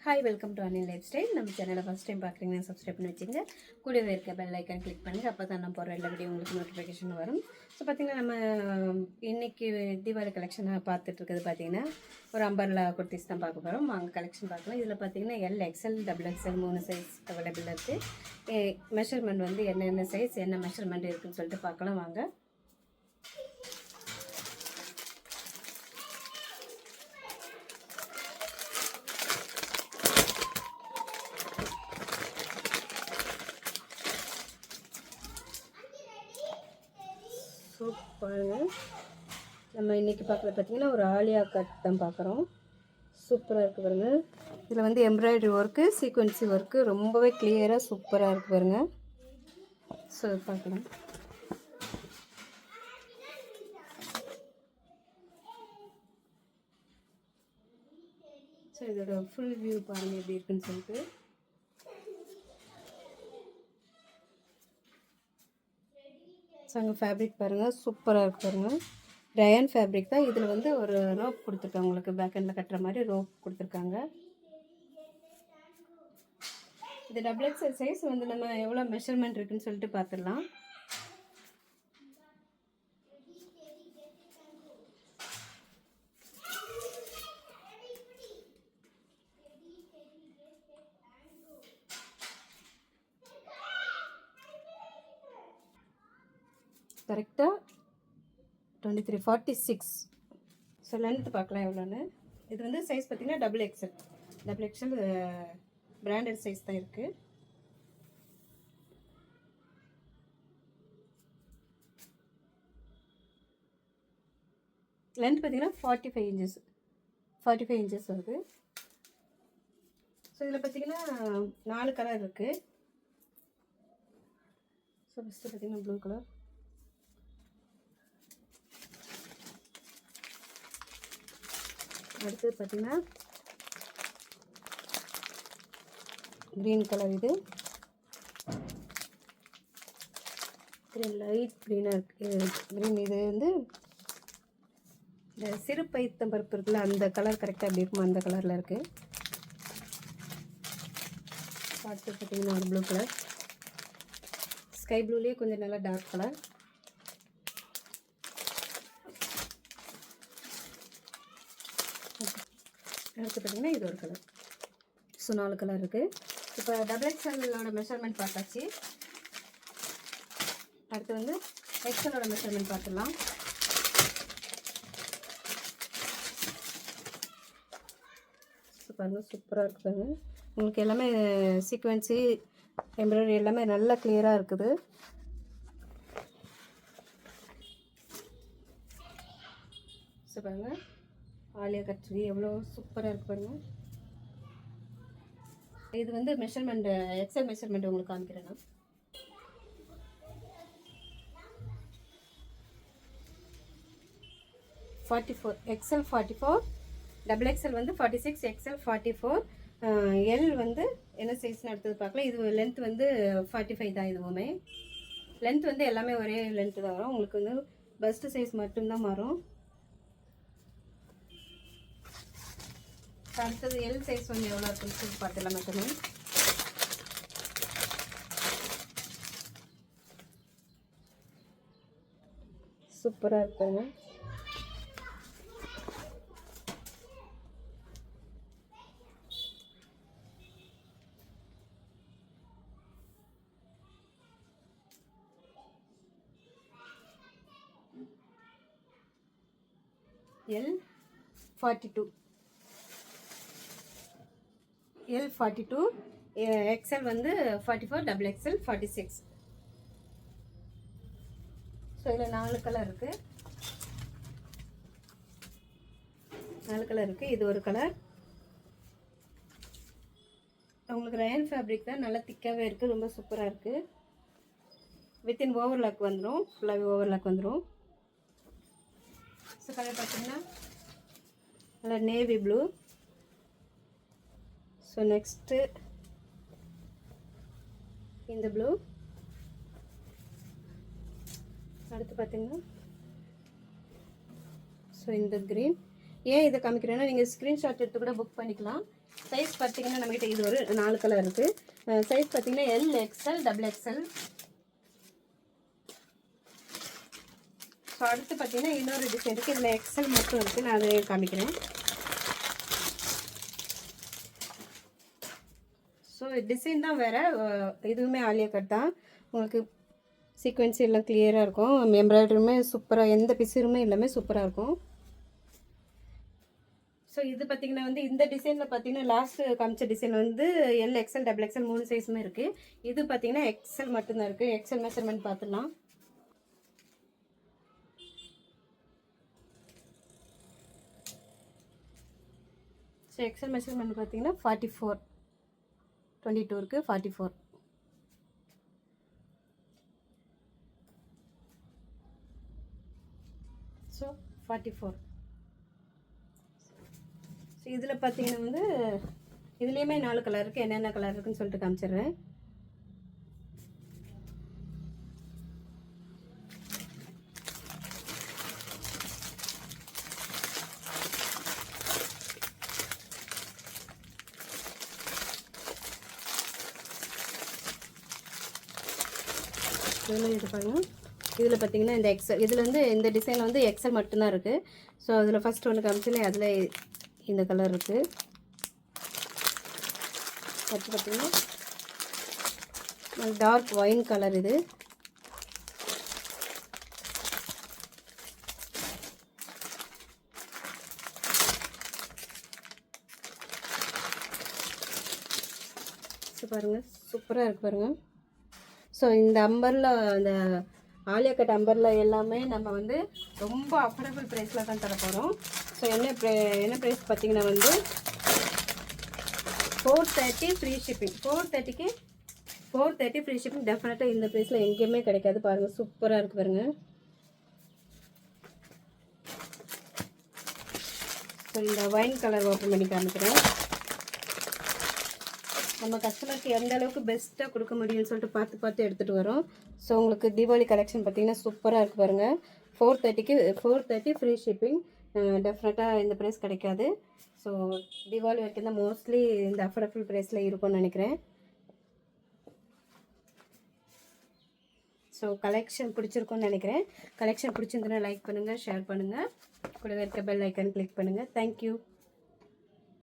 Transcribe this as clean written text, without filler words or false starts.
Hi, welcome to Anil life style. நம்ம சேனலை first time பார்க்குறீங்கன்னா சப்ஸ்கிரைப் பண்ணி வச்சுங்க. கூடவே இருக்க பெல் ஐக்கான் கிளிக் பண்ணுங்கள். அப்போ தான் நான் போகிற எல்லா வீடியோ உங்களுக்கு நோட்டிஃபிகேஷன் வரும். ஸோ பார்த்திங்கன்னா, நம்ம இன்றைக்கி தீபாவளி கலெக்ஷனாக பார்த்துட்டு இருக்கிறது பார்த்திங்கன்னா ஒரு அம்பர்லா குர்த்திஸ் தான் பார்க்க போகிறோம். வாங்க கலெக்ஷன் பார்க்கலாம். இதில் பார்த்திங்கன்னா L, XL, double XL 3 size available இருக்குது. மெஷர்மெண்ட் வந்து என்னென்ன சைஸ் என்ன மெஷர்மெண்ட் இருக்குதுன்னு சொல்லிட்டு பார்க்கலாம் வாங்க. பாருங்கள், நம்ம இன்றைக்கி பார்க்குறது பார்த்திங்கன்னா ஒரு ஆலியா கட் தான் பார்க்குறோம். சூப்பராக இருக்குது பாருங்கள். இதில் வந்து எம்ப்ராய்டரி ஒர்க்கு, சீக்வன்சி ஒர்க்கு ரொம்பவே கிளியராக சூப்பராக இருக்குது பாருங்கள். ஸோ பார்க்கலாம். ஸோ இதோட ஃபுல் வியூ பாருங்கள் எப்படி இருக்குன்னு சொல்லிட்டு. ஸோ அங்கே ஃபேப்ரிக் பாருங்கள், சூப்பராக இருக்குது பாருங்கள். ரயான் ஃபேப்ரிக் தான். இதில் வந்து ஒரு ரோப் கொடுத்துருக்காங்க, உங்களுக்கு பேக் ஹேண்டில் கட்டுற மாதிரி ரோப் கொடுத்துருக்காங்க. இது டபுள் எக்ஸ்எல் சைஸ் வந்து நம்ம எவ்வளோ மெஷர்மெண்ட் இருக்குதுன்னு சொல்லிட்டு பார்த்துடலாம். கரெக்டாக 2346. ஸோ லென்த்து பார்க்கலாம் எவ்வளோன்னு. இது வந்து சைஸ் பார்த்திங்கன்னா டபுள் எக்ஸ்எல் பிராண்டட் சைஸ் தான் இருக்குது. லென்த் பார்த்திங்கன்னா 45 இன்ச்சஸ் வருது. ஸோ இதில் பார்த்திங்கன்னா 4 கலர் இருக்குது. ஸோ ஃபஸ்ட்டு பார்த்திங்கன்னா ப்ளூ கலர், அடுத்தது பார்த்திங்கன்னா க்ரீன் கலர். இது லைட் க்ரீனாக இருக்குது. க்ரீன் இது வந்து இந்த சிறு பைத்தம்பருப்பு இருக்குல்ல, அந்த கலர் கரெக்டாக எப்படி இருக்குமோ அந்த கலரில் இருக்குது. அடுத்து பார்த்திங்கன்னா ஒரு ப்ளூ கலர், ஸ்கை ப்ளூலேயே கொஞ்சம் நல்லா டார்க் கலர். அடுத்து பார்த்திங்கன்னா இது ஒரு கலர். ஸோ 4 கலர் இருக்குது. இப்போ டபுள் எக்ஸ்எல்லோட மெஷர்மெண்ட் பார்த்தாச்சு. அடுத்து வந்து எக்ஸ்எல்லோட மெஷர்மெண்ட் பார்த்துடலாம். பாருங்கள், சூப்பராக இருக்குதுங்க. உங்களுக்கு எல்லாமே சீக்வன்சி எம்ப்ராய்டரி எல்லாமே நல்லா கிளியராக இருக்குது. ஸோ பாருங்கள், ஆலியா கட்ரி எவ்வளோ சூப்பராக இருக்குது பாருங்கள். இது வந்து மெஷர்மெண்ட் எக்ஸ்எல் மெஷர்மெண்ட் உங்களுக்கு காமிக்கிறேன் நான். எக்ஸ்எல் 44, டபுள் எக்ஸ்எல் வந்து 46, எக்ஸ்எல் 44, எல் வந்து என்ன சைஸ்னு எடுத்தது பார்க்கலாம். இது லென்த் வந்து 45 தான். இதுவுமே லென்த் வந்து எல்லாமே ஒரே லென்த்து தான் வரும். உங்களுக்கு வந்து பஸ்ட்டு சைஸ் மட்டும்தான் மாறும். அடுத்தது எல் சைஸ் வந்து எவ்வளோ இருக்குன்னு சொல்லி பார்த்துலாம். மட்டுமே சூப்பராக இருக்குங்க. எல் 42, எல் 42, எக்ஸ்எல் வந்து 44, டபுள் எக்ஸ்எல் 46. ஸோ இதில் 4 கலர் இருக்குது. 4 கலர் இருக்குது. இது ஒரு கலர். உங்களுக்கு ரயான் ஃபேப்ரிக் தான், நல்லா திக்காகவே இருக்குது, ரொம்ப சூப்பராக இருக்குது. வித்தின் ஓவர்லாக் வந்துடும், ஃபுல்லாகவே ஓவர்லாக் வந்துடும். ஸோ கலர் பார்த்திங்கன்னா நல்லா நேவி ப்ளூ. ஸோ நெக்ஸ்ட்டு இந்த ப்ளூ. அடுத்து பார்த்திங்கன்னா ஸோ இந்த க்ரீன். ஏன் இதை காமிக்கிறேன்னா, நீங்கள் ஸ்க்ரீன்ஷாட் எடுத்து கூட புக் பண்ணிக்கலாம். சைஸ் பார்த்தீங்கன்னா நம்மகிட்ட இது ஒரு 4 கலர் இருக்குது. சைஸ் பார்த்தீங்கன்னா L, XL, double XL. So அடுத்து பார்த்தீங்கன்னா இன்னொரு டிசைன் இருக்குது. இதில் எக்ஸ்எல் மட்டும் இருக்குது, நான் அதை காமிக்கிறேன். ஸோ டிசைன் தான் வேறு, இதுவுமே ஆலியா கட் தான். உங்களுக்கு சீக்வென்ஸ் எல்லாம் கிளியராக இருக்கும். எம்ப்ராய்டரியுமே சூப்பராக, எந்த பிசுருமே எல்லாமே சூப்பராக இருக்கும். ஸோ இது பார்த்தீங்கன்னா வந்து இந்த டிசைனில் பார்த்தீங்கன்னா லாஸ்ட் காமிச்ச டிசைன் வந்து எல், எக்ஸ்எல், டபுள் எக்ஸ்எல் 3 சைஸுமே இருக்குது. இது பார்த்தீங்கன்னா எக்ஸ்எல் மட்டும்தான் இருக்குது. எக்ஸ்எல் மெஷர்மெண்ட் பார்த்துடலாம். ஸோ எக்ஸ்எல் மெஷர்மெண்ட் பார்த்தீங்கன்னா 44, 22 இருக்குது, 44. ஸோ 44. ஸோ இதில் பார்த்தீங்கன்னா வந்து இதுலேயுமே 4 கலர் இருக்குது. என்னென்ன கலர் இருக்குன்னு சொல்லிட்டு காமிச்சிடுறேன். இதில் இது பாருங்கள். இதில் பார்த்தீங்கன்னா இந்த எக்ஸல், இதில் வந்து இந்த டிசைனில் வந்து எக்ஸல் மட்டும்தான் இருக்குது. ஸோ அதில் ஃபஸ்ட் ஒன்று காமிச்சில அதில் இந்த கலர் இருக்குது. அடுத்து பார்த்தீங்கன்னா டார்க் ஒயின் கலர் இது. ஸோ பாருங்கள், சூப்பராக இருக்குது பாருங்கள். ஸோ இந்த அம்பர்லா, இந்த ஆலியா கட் அம்பர்லா எல்லாமே நம்ம வந்து ரொம்ப அஃபோர்டபுள் ப்ரைஸில் தான் தர போகிறோம். ஸோ என்ன ப்ரைஸ் பார்த்தீங்கன்னா வந்து 430 ஃப்ரீ ஷிப்பிங். 430 free shipping. டெஃபினட்டாக இந்த ப்ரைஸில் எங்கேயுமே கிடைக்காது. பாருங்கள், சூப்பராக இருக்குது பாருங்கள். ஸோ இந்த ஒயின் கலர் ஓப்பன் பண்ணி காமிக்கிறேன். நம்ம கஸ்டமருக்கு எந்த அளவுக்கு பெஸ்ட்டாக கொடுக்க முடியும்னு சொல்லிட்டு பார்த்து எடுத்துகிட்டு வரோம். ஸோ உங்களுக்கு தீபாவளி கலெக்ஷன் பார்த்தீங்கன்னா சூப்பராக இருக்குது பாருங்கள். 430 ஃப்ரீ ஷிப்பிங். டெஃபினட்டாக இந்த ப்ரைஸ் கிடைக்காது. ஸோ தீபாவளி வரைக்கும் தான் மோஸ்ட்லி இந்த அஃபோர்டபுள் ப்ரைஸில் இருக்கும்னு நினைக்கிறேன். ஸோ கலெக்ஷன் பிடிச்சிருக்குன்னு நினைக்கிறேன். கலெக்ஷன் பிடிச்சிருந்ததுன்னா லைக் பண்ணுங்கள், ஷேர் பண்ணுங்கள், கூடவே இருக்க பெல் ஐக்கான் கிளிக் பண்ணுங்கள். தேங்க்யூ.